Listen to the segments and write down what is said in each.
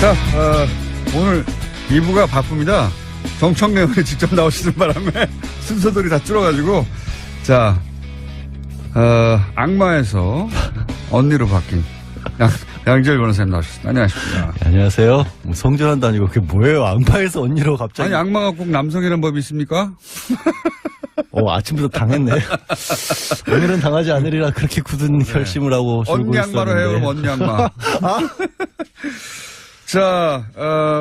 자, 오늘 2부가 바쁩니다. 정청래 의원이 직접 나오시는 바람에 순서들이 다 줄어가지고, 자, 악마에서 언니로 바뀐 양지열 변호사님 나오셨습니다. 안녕하십니까. 네, 안녕하세요. 뭐 성전환도 아니고 그게 뭐예요? 악마에서 언니로 갑자기. 아니, 악마가 꼭 남성이라는 법이 있습니까? 아침부터 당했네. 오늘은 당하지 않으리라 그렇게 굳은 결심을 하고 언니 악마로 해요, 그럼 언니 악마. 자,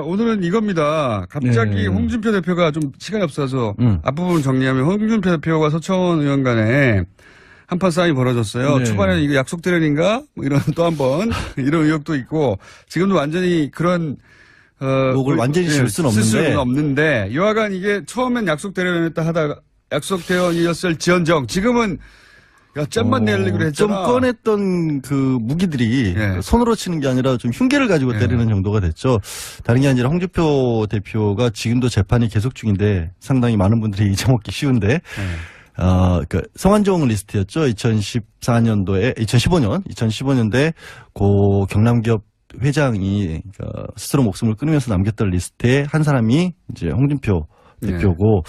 오늘은 이겁니다. 갑자기 홍준표 대표가 좀 시간이 없어서 앞부분 정리하면 홍준표 대표와 서청원 의원 간에 한판 싸움이 벌어졌어요. 네. 초반에는 이거 약속 대련인가? 뭐 이런 또 한 번 이런 의혹도 있고 지금도 완전히 그런 목을 완전히 줄 수는 없는데 여하간 이게 처음엔 약속 대련이었다 하다가 약속 대련이었을 지언정 지금은 야, 짬만 내려고 했잖아. 좀 꺼냈던 그 무기들이 손으로 치는 게 아니라 좀 흉계를 가지고 때리는 정도가 됐죠. 다른 게 아니라 홍준표 대표가 지금도 재판이 계속 중인데 상당히 많은 분들이 잊어먹기 쉬운데 그 성완종 리스트였죠. 2015년도에 고 경남기업 회장이 스스로 목숨을 끊으면서 남겼던 리스트에 한 사람이 이제 홍준표 대표고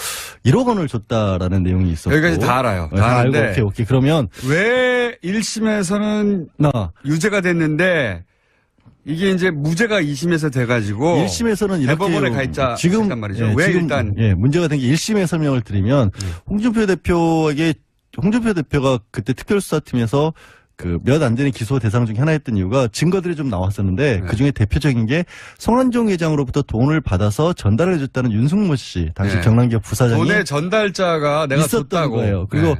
1억 원을 줬다라는 내용이 있었고 여기까지 다 알아요. 다 알고 오케이. 그러면 왜 1심에서는 유죄가 됐는데 이게 이제 무죄가 2심에서 돼가지고 1심에서는 이렇게 대법원에 가 있자 지금 말이죠. 왜 지금, 일단 문제가 된 게 1심의 설명을 드리면 홍준표 대표가 그때 특별수사팀에서 그 몇 안 되는 기소 대상 중에 하나였던 이유가 증거들이 좀 나왔었는데 그 중에 대표적인 게 성완종 회장으로부터 돈을 받아서 전달해 줬다는 윤승모 씨 당시 경남기업 부사장이 돈의 전달자가 내가 있었던 줬다고. 거예요. 그리고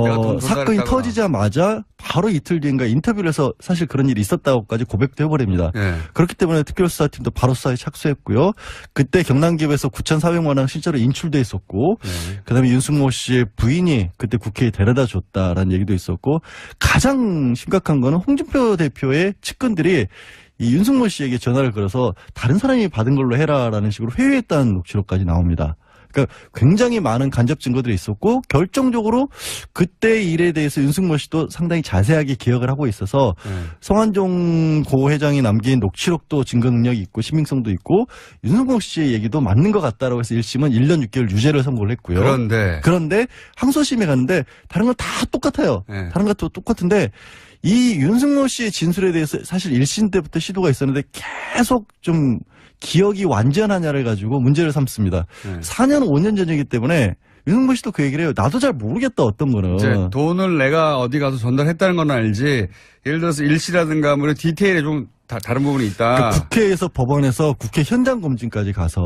내가 돈 사건이 터지자마자 바로 이틀 뒤인가 인터뷰를 해서 사실 그런 일이 있었다고까지 고백도 해버립니다. 그렇기 때문에 특별수사팀도 바로 수사에 착수했고요. 그때 경남기업에서 9,400만 원 실제로 인출돼 있었고 그다음에 윤승모 씨의 부인이 그때 국회에 데려다 줬다라는 얘기도 있었고 가장 심각한 거는 홍준표 대표의 측근들이 이 윤승모 씨에게 전화를 걸어서 다른 사람이 받은 걸로 해라라는 식으로 회유했다는 녹취록까지 나옵니다. 그러니까 굉장히 많은 간접 증거들이 있었고 결정적으로 그때 일에 대해서 윤승모 씨도 상당히 자세하게 기억을 하고 있어서 성완종 고 회장이 남긴 녹취록도 증거 능력이 있고 신빙성도 있고 윤승모 씨의 얘기도 맞는 것 같다라고 해서 1심은 1년 6개월 유죄를 선고를 했고요. 그런데 항소심에 갔는데 다른 건 다 똑같아요. 다른 것도 똑같은데 이 윤승모 씨의 진술에 대해서 사실 1심 때부터 시도가 있었는데 계속 좀 기억이 완전하냐를 가지고 문제를 삼습니다. 4년, 5년 전이기 때문에 윤승모 씨도 그 얘기를 해요. 나도 잘 모르겠다, 어떤 거는. 이제 돈을 내가 어디 가서 전달했다는 건 알지. 예를 들어서 일시라든가 뭐 디테일에 좀 다른 부분이 있다. 그러니까 국회에서 법원에서 국회 현장 검증까지 가서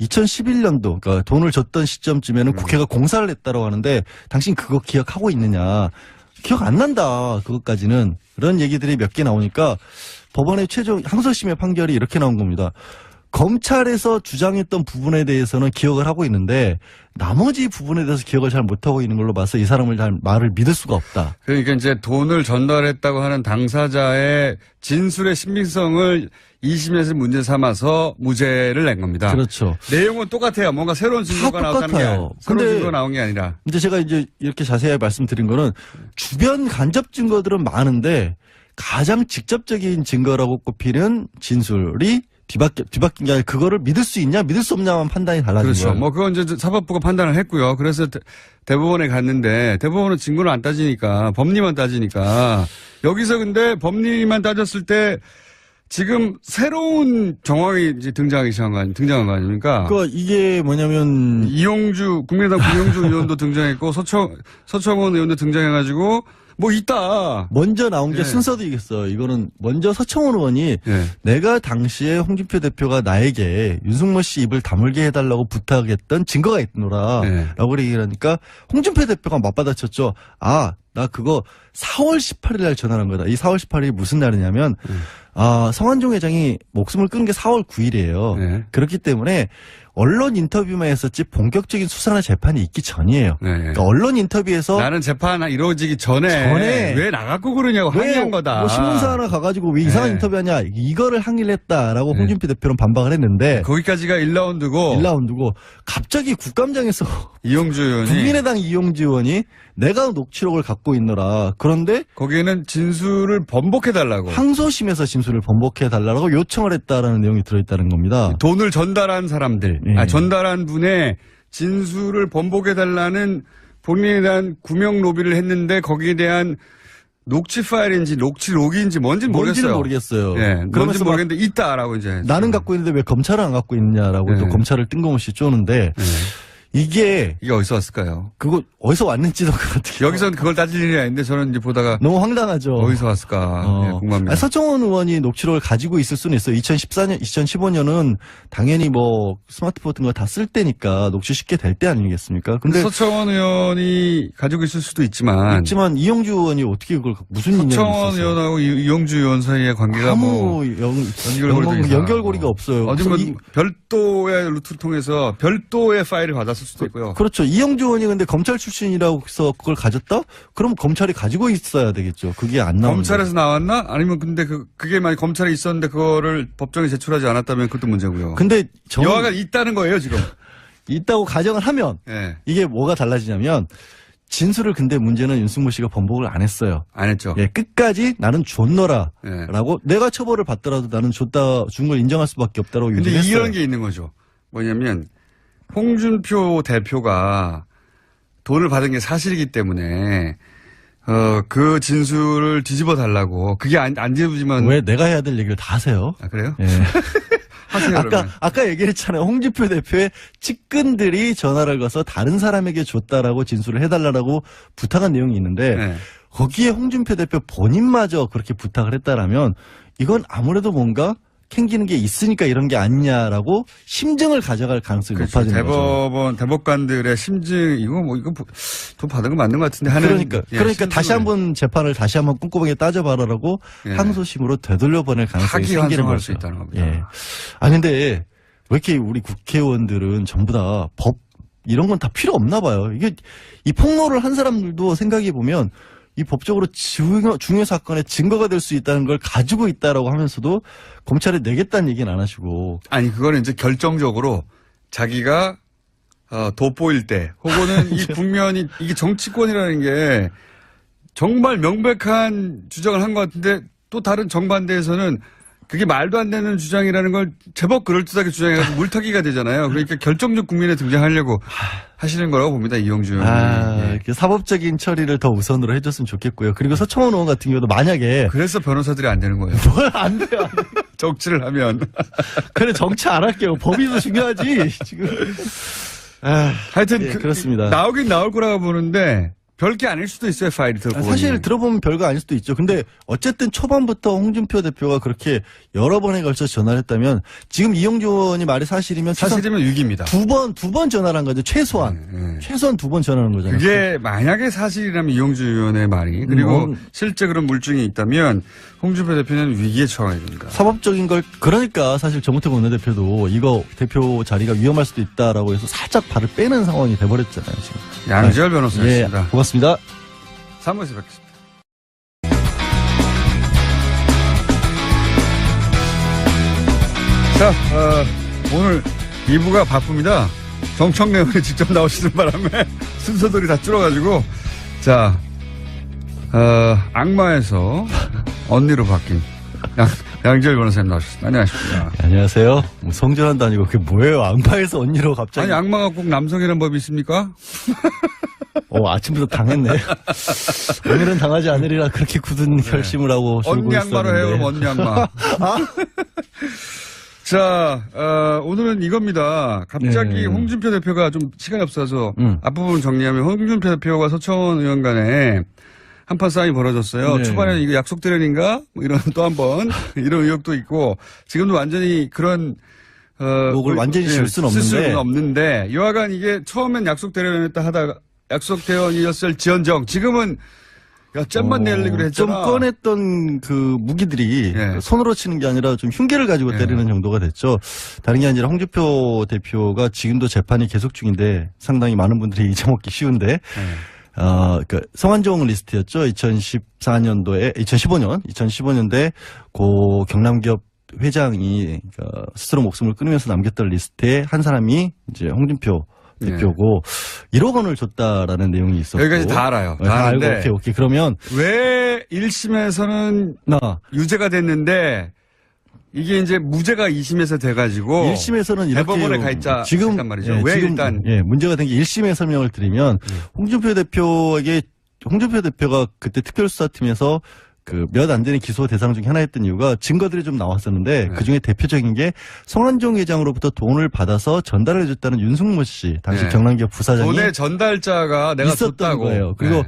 2011년도 그러니까 돈을 줬던 시점쯤에는 국회가 공사를 했다고 하는데 당신 그거 기억하고 있느냐. 기억 안 난다. 그것까지는. 그런 얘기들이 몇 개 나오니까 법원의 최종 항소심의 판결이 이렇게 나온 겁니다. 검찰에서 주장했던 부분에 대해서는 기억을 하고 있는데 나머지 부분에 대해서 기억을 잘 못하고 있는 걸로 봐서 이 사람을 잘 말을 믿을 수가 없다. 그러니까 이제 돈을 전달했다고 하는 당사자의 진술의 신빙성을 2심에서 문제 삼아서 무죄를 낸 겁니다. 그렇죠. 내용은 똑같아요. 뭔가 새로운 증거가 나왔다는 게 새로운 증거가 나온 게 아니라. 근데 제가 이제 이렇게 자세히 말씀드린 거는 주변 간접 증거들은 많은데 가장 직접적인 증거라고 꼽히는 진술이 뒤바뀐 게 아니라 그거를 믿을 수 있냐 믿을 수 없냐만 판단이 달라진 거예요. 그렇죠. 뭐 그건 이제 사법부가 판단을 했고요. 그래서 대법원에 갔는데 대법원은 증거를 안 따지니까 법리만 따지니까 여기서 근데 법리만 따졌을 때 지금 새로운 정황이 이제 등장한 거 아닙니까? 그러니까 이게 뭐냐면 국민의당 구용주 의원도 등장했고 서청원 의원도 등장해가지고 뭐 있다. 먼저 나온 게 순서도 이겠어요. 이거는 먼저 서청원 의원이 내가 당시에 홍준표 대표가 나에게 윤승모 씨 입을 다물게 해달라고 부탁했던 증거가 있노라 라고 얘기를 하니까 홍준표 대표가 맞받아쳤죠. 나 그거 4월 18일 날 전화한 거다. 이 4월 18일이 무슨 날이냐면 성완종 회장이 목숨을 끊은 게 4월 9일이에요. 그렇기 때문에 언론 인터뷰만 했었지 본격적인 수사나 재판이 있기 전이에요. 그러니까 언론 인터뷰에서 나는 재판 이루어지기 전에 왜 나갔고 그러냐고 항의한 거다. 뭐 신문사 하나 가가지고 왜 이상한 인터뷰하냐 이거를 항의를 했다라고 홍준표 대표는 반박을 했는데 거기까지가 1라운드고 갑자기 국감장에서 이용주 의원이 국민의당 이용주 의원이 내가 녹취록을 갖고 있노라. 그런데 거기에는 진술을 번복해달라고. 항소심에서 진술을 번복해달라고 요청을 했다라는 내용이 들어있다는 겁니다. 돈을 전달한 사람들, 네. 전달한 분의 진술을 번복해달라는 본인에 대한 구명 로비를 했는데 거기에 대한 녹취 파일인지 녹취록인지 뭔지는 뭔지는 모르겠어요. 모르겠어요. 예, 그러면서 뭔지 모르겠는데 있다라고 이제. 나는 갖고 있는데 왜 검찰은 안 갖고 있냐라고 네. 또 검찰을 뜬금없이 쪼는데 이게 어디서 왔을까요? 그거 어디서 왔는지도 어떻게 여기서는 그걸 따질 일이 아닌데 저는 이제 보다가 너무 황당하죠. 어디서 왔을까 예, 궁금합니다. 서청원 의원이 녹취록을 가지고 있을 수는 있어요. 2014년, 2015년은 당연히 뭐 스마트폰 같은 거 다 쓸 때니까 녹취 쉽게 될 때 아니겠습니까? 근데 서청원 의원이 가지고 있을 수도 있지만 이용주 의원이 어떻게 그걸 무슨 인연이 있었어요? 서청원 의원하고 이용주 의원 사이의 관계가 아무 연결고리가 없어요. 어디 뭐 별도의 루트를 통해서 별도의 파일을 받았을 수도 있고요. 그렇죠. 이용주 의원이 근데 검찰 출신이라고 해서 그걸 가졌다? 그럼 검찰이 가지고 있어야 되겠죠. 그게 안 나오는 검찰에서 나왔나? 아니면 근데 그게 만약 검찰에 있었는데 그거를 법정에 제출하지 않았다면 그것도 문제고요. 근데 여하간 있다는 거예요, 지금. 있다고 가정을 하면 네. 이게 뭐가 달라지냐면 진술을 근데 문제는 윤승모 씨가 번복을 안 했어요. 안 했죠. 예, 끝까지 나는 줬노라. 네. 라고 내가 처벌을 받더라도 나는 준 걸 인정할 수밖에 없다라고 근데 유지를 했어요. 이런 게 있는 거죠. 뭐냐면 홍준표 대표가 돈을 받은 게 사실이기 때문에 그 진술을 뒤집어 달라고. 그게 안 뒤집으면 왜 내가 해야 될 얘기를 다 하세요? 아, 그래요? 예. 하세요. 그러면. 아까 얘기했잖아요. 홍준표 대표의 측근들이 전화를 걸어서 다른 사람에게 줬다라고 진술을 해달라고 부탁한 내용이 있는데 네. 거기에 홍준표 대표 본인마저 그렇게 부탁을 했다라면 이건 아무래도 뭔가 캥기는 게 있으니까 이런 게 아니냐라고 심증을 가져갈 가능성이 그렇죠. 높아지는 거죠. 대법관들의 심증, 이거 돈 받은 거 맞는 것 같은데 하는. 그러니까 다시 한번 재판을 다시 한번 꼼꼼하게 따져봐라라고 예. 항소심으로 되돌려보낼 가능성이 생기는 파기환송할 거죠. 수 있다는 겁니다. 예. 아 근데 왜 이렇게 우리 국회의원들은 전부 다 법 이런 건 다 필요 없나 봐요. 이게 이 폭로를 한 사람들도 생각해 보면 이 법적으로 중요 사건의 증거가 될 수 있다는 걸 가지고 있다라고 하면서도 검찰에 내겠다는 얘기는 안 하시고. 아니, 그거는 이제 결정적으로 자기가 돋보일 때 혹은 이 국면이 이게 정치권이라는 게 정말 명백한 주장을 한 것 같은데 또 다른 정반대에서는 그게 말도 안 되는 주장이라는 걸 제법 그럴듯하게 주장해가지고 물타기가 되잖아요. 그러니까 결정적 국면에 등장하려고 하시는 거라고 봅니다. 이용주 의원이. 이렇게 사법적인 처리를 더 우선으로 해줬으면 좋겠고요. 그리고 서청원 의원 같은 경우도 만약에 그래서 변호사들이 안 되는 거예요. 뭘 안 돼요. 정치를 하면. 그래 정치 안 할게요. 법이 더 중요하지 지금. 하여튼 예, 그렇습니다. 나오긴 나올 거라고 보는데 별게 아닐 수도 있어요. 파일이 들고 사실 들어보면 별거 아닐 수도 있죠. 근데 어쨌든 초반부터 홍준표 대표가 그렇게 여러 번에 걸쳐서 전화를 했다면 지금 이용주 의원이 말이 사실이면 위기입니다. 두 번 전화를 한 거죠. 최소한. 최소한 2번 전화한 거잖아요. 그게 만약에 사실이라면 이용주 의원의 말이 그리고 실제 그런 물증이 있다면 홍준표 대표는 위기에 처해야 됩니다. 사법적인 걸 그러니까 사실 정우택 원내대표도 이거 대표 자리가 위험할 수도 있다라고 해서 살짝 발을 빼는 상황이 돼버렸잖아요. 지금. 양지열 변호사였습니다. 예, 고맙습니다. 3부에서 뵙겠습니다. 자, 오늘 2부가 바쁩니다. 정청래 의원이 직접 나오시는 바람에 순서들이 다 줄어가지고, 자, 악마에서 언니로 바뀐 양지열 변호사님 나오셨습니다. 안녕하십니까. 네, 안녕하세요. 뭐 성전환도 아니고 그게 뭐예요? 악마에서 언니로 갑자기. 아니, 악마가 꼭 남성이라는 법이 있습니까? 아침부터 당했네. 오늘은 당하지 않으리라 그렇게 굳은 결심을 하고 줄고 언니 악마로 해요, 그럼 언니 악마. 자, 오늘은 이겁니다. 갑자기 홍준표 대표가 좀 시간이 없어서 앞부분 정리하면 홍준표 대표가 서청원 의원 간에 한판 싸움이 벌어졌어요. 네. 초반에는 이거 약속 대련인가? 뭐 이런 또 한 번 이런 의혹도 있고 지금도 완전히 그런 목을 완전히 실 수는 없는데 여하간 이게 처음엔 약속 대련했다 하다가 약속 대련이었을 지연정 지금은 잼만 내려고 했잖아. 좀 꺼냈던 그 무기들이 손으로 치는 게 아니라 좀 흉계를 가지고 때리는 정도가 됐죠. 다른 게 아니라 홍준표 대표가 지금도 재판이 계속 중인데 상당히 많은 분들이 잊어먹기 쉬운데 그러니까 성완종 리스트였죠. 2015년도에 고 경남기업 회장이 스스로 목숨을 끊으면서 남겼던 리스트에 한 사람이 이제 홍준표 대표고 1억 원을 줬다라는 내용이 있었고. 여기까지 다 알아요. 다 알고 오케이. 그러면 왜 1심에서는 유죄가 됐는데 이게 이제 무죄가 2심에서 돼가지고 1심에서는 이렇게 대법원에 가 있자 지금 말이죠. 예, 왜 지금, 일단 문제가 된 게 1심의 설명을 드리면 홍준표 대표가 그때 특별수사팀에서 그 몇 안 되는 기소 대상 중에 하나였던 이유가 증거들이 좀 나왔었는데 그 중에 대표적인 게 성완종 회장으로부터 돈을 받아서 전달해줬다는 윤승모 씨 당시 경남기업 부사장이 돈의 전달자가 내가 있었던 줬다고. 거예요. 그리고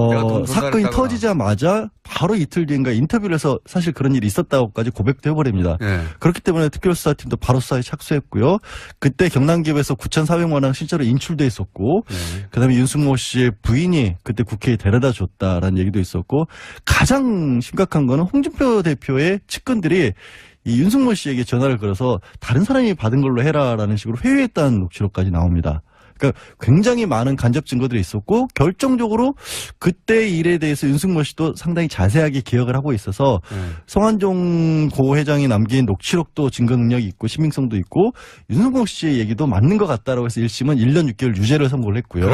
내가 돈 사건이 터지자마자 바로 이틀 뒤인가 인터뷰를 해서 사실 그런 일이 있었다고까지 고백도 해버립니다. 그렇기 때문에 특별수사팀도 바로 수사에 착수했고요. 그때 경남기업에서 9,400만 원 실제로 인출돼 있었고 그다음에 윤승모 씨의 부인이 그때 국회에 데려다 줬다라는 얘기도 있었고 가장 심각한 거는 홍준표 대표의 측근들이 이 윤승모 씨에게 전화를 걸어서 다른 사람이 받은 걸로 해라라는 식으로 회유했다는 녹취록까지 나옵니다. 그러니까 굉장히 많은 간접 증거들이 있었고 결정적으로 그때 일에 대해서 윤승모 씨도 상당히 자세하게 기억을 하고 있어서 성완종 고 회장이 남긴 녹취록도 증거 능력이 있고 신빙성도 있고 윤승모 씨의 얘기도 맞는 것 같다라고 해서 1심은 1년 6개월 유죄를 선고를 했고요.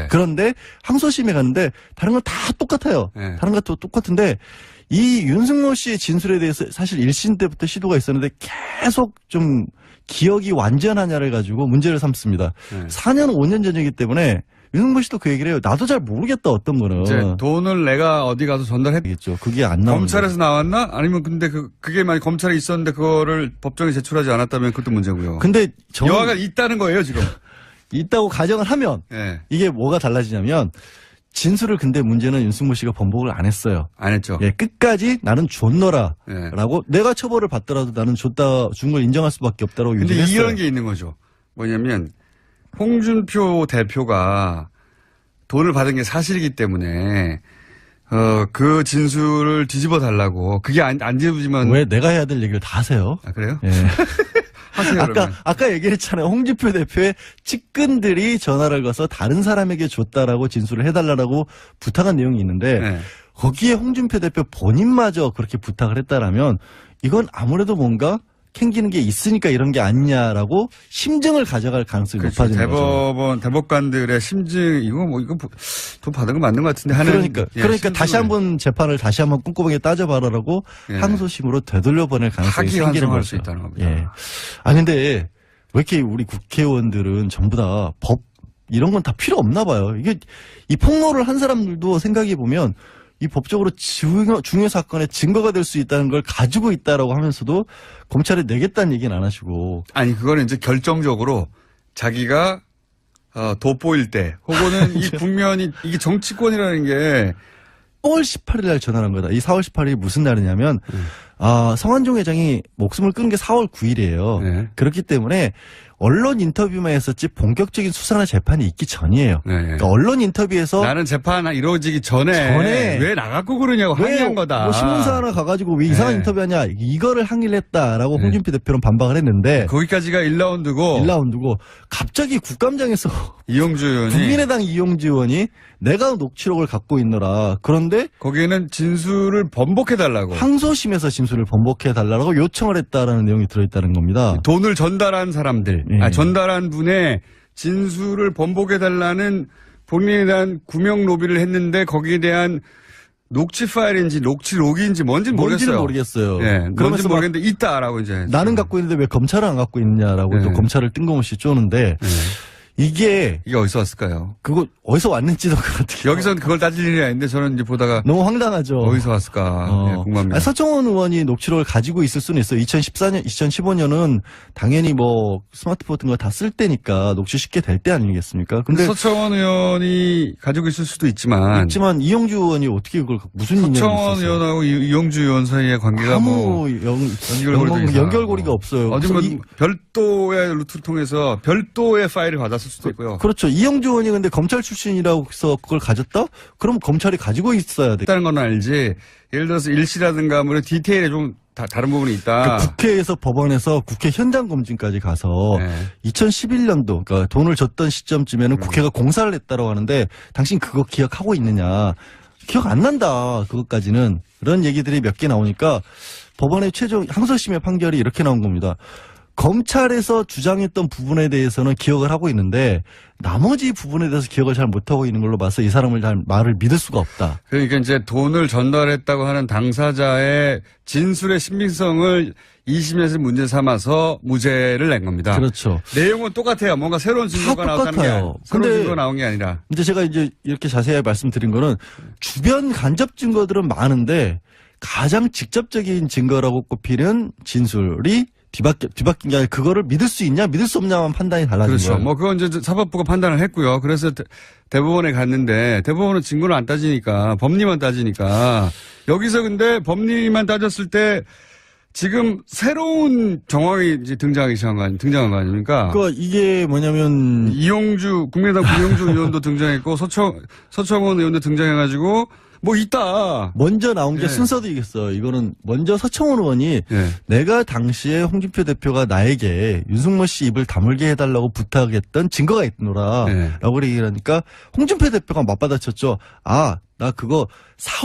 그런데 항소심에 갔는데 다른 건 다 똑같아요. 다른 것도 똑같은데 이 윤승모 씨의 진술에 대해서 사실 1심 때부터 시도가 있었는데 계속 좀 기억이 완전하냐를 가지고 문제를 삼습니다. 4년 5년 전이기 때문에 윤승모 씨도 그 얘기를 해요. 나도 잘 모르겠다 어떤 거는. 이제 돈을 내가 어디 가서 전달했겠죠. 그게 안 나오는 검찰에서 나왔나? 아니면 근데 그게 만약 검찰에 있었는데 그거를 법정에 제출하지 않았다면 그것도 문제고요. 근데 여하가 있다는 거예요 지금. 있다고 가정을 하면 이게 뭐가 달라지냐면 진술을 근데 문제는 윤승모 씨가 번복을 안 했어요. 안 했죠. 끝까지 나는 줬노라라고 내가 처벌을 받더라도 나는 준 걸 인정할 수밖에 없다라고 근데 유지했어요. 이런 게 있는 거죠. 뭐냐면 홍준표 대표가 돈을 받은 게 사실이기 때문에 그 진술을 뒤집어 달라고 그게 안 뒤집어지면 왜 내가 해야 될 얘기를 다 하세요? 아 그래요? 하세요, 아까 얘기했잖아요. 홍준표 대표의 측근들이 전화를 걸어서 다른 사람에게 줬다라고 진술을 해달라고 부탁한 내용이 있는데 거기에 홍준표 대표 본인마저 그렇게 부탁을 했다라면 이건 아무래도 뭔가 캥기는 게 있으니까 이런 게 아니냐라고 심증을 가져갈 가능성이 높아지는 거죠. 대법관들의 심증 이거 돈 받은 거 맞는 것 같은데 하는 그러니까 다시 한번 재판을 다시 한번 꼼꼼하게 따져봐라라고 항소심으로 되돌려보낼 가능성이 생기는 거죠. 수 있다는 겁니다. 근데 왜 이렇게 우리 국회의원들은 전부 다 법 이런 건 다 필요 없나 봐요. 이게 이 폭로를 한 사람들도 생각해 보면 이 법적으로 중요 사건의 증거가 될 수 있다는 걸 가지고 있다라고 하면서도 검찰에 내겠다는 얘기는 안 하시고. 아니 그거는 이제 결정적으로 자기가 돋보일 때 혹은 이 국면이 이게 정치권이라는 게 4월 18일 날 전화한 거다. 이 4월 18일이 무슨 날이냐면 성완종 회장이 목숨을 끊은 게 4월 9일이에요. 그렇기 때문에 언론 인터뷰만 했었지 본격적인 수사나 재판이 있기 전이에요. 그러니까 언론 인터뷰에서 나는 재판 이루어지기 전에 왜 나가고 그러냐고 항의한 거다. 뭐 신문사 하나 가가지고 왜 이상한 인터뷰하냐 이거를 항의를 했다라고 홍준표 대표는 반박을 했는데 거기까지가 1라운드고 갑자기 국감장에서 이용주 의원이 국민의당 이용주 의원이 내가 녹취록을 갖고 있노라. 그런데 거기에는 진술을 번복해달라고 항소심에서 진술을 번복해달라고 요청을 했다라는 내용이 들어있다는 겁니다. 돈을 전달한 사람들 전달한 분의 진술을 번복해달라는 본인에 대한 구명 로비를 했는데 거기에 대한 녹취 파일인지 녹취록인지 뭔지는 모르겠어요. 뭔지 모르겠는데 있다라고 이제 나는 갖고 있는데 왜 검찰은 안 갖고 있느냐라고 또 검찰을 뜬금없이 쪼는데 이게 어디서 왔을까요? 그거 어디서 왔는지도 그렇게 여기서는 그걸 따질 일이 아닌데 저는 이제 보다가 너무 황당하죠. 어디서 왔을까 궁금합니다. 서청원 의원이 녹취록을 가지고 있을 수는 있어요. 2014년, 2015년은 당연히 뭐 스마트폰 같은 거 다 쓸 때니까 녹취 쉽게 될 때 아니겠습니까? 근데 서청원 의원이 가지고 있을 수도 있지만 이용주 의원이 어떻게 그걸 무슨 인연이 있었어요? 서청원 의원하고 이용주 의원 사이의 관계가 뭐 연결고리가 없어요. 어디 뭐 별도의 루트를 통해서 별도의 파일을 받았을 수도 있고요. 그렇죠. 이용주 의원이 근데 검찰 출신이라고 해서 그걸 가졌다? 그럼 검찰이 가지고 있어야 돼. 있다는 건 알지. 예를 들어서 일시라든가 뭐 디테일에 좀 다른 부분이 있다. 그러니까 국회에서 법원에서 국회 현장 검증까지 가서 2011년도 그러니까 돈을 줬던 시점쯤에는 국회가 공사를 했다고 하는데 당신 그거 기억하고 있느냐. 기억 안 난다. 그것까지는. 그런 얘기들이 몇 개 나오니까 법원의 최종 항소심의 판결이 이렇게 나온 겁니다. 검찰에서 주장했던 부분에 대해서는 기억을 하고 있는데 나머지 부분에 대해서 기억을 잘 못하고 있는 걸로 봐서 이 사람을 잘 말을 믿을 수가 없다. 그러니까 이제 돈을 전달했다고 하는 당사자의 진술의 신빙성을 2심에서 문제 삼아서 무죄를 낸 겁니다. 그렇죠. 내용은 똑같아요. 뭔가 새로운 증거가 나왔다는 게 아니라. 새로운 증거가 나온 게 아니라. 근데 제가 이제 이렇게 자세히 말씀드린 거는 주변 간접 증거들은 많은데 가장 직접적인 증거라고 꼽히는 진술이 뒤바뀐 게 아니라 그거를 믿을 수 있냐 믿을 수 없냐만 판단이 달라진 그렇죠. 거예요. 뭐 그건 이제 사법부가 판단을 했고요. 그래서 대법원에 갔는데 대법원은 증거를 안 따지니까 법리만 따지니까 여기서 근데 법리만 따졌을 때 지금 새로운 정황이 이제 등장한 거 아닙니까? 그러니까 이게 뭐냐면 국민의당 이용주 의원도 등장했고 서청원 의원도 등장해가지고 뭐 있다. 먼저 나온 게 예. 순서도 이거는 먼저 서청원 의원이 예. 내가 당시에 홍준표 대표가 나에게 윤석열 씨 입을 다물게 해달라고 부탁했던 증거가 있노라 예. 라고 얘기를 하니까 홍준표 대표가 맞받아쳤죠. 아, 나 그거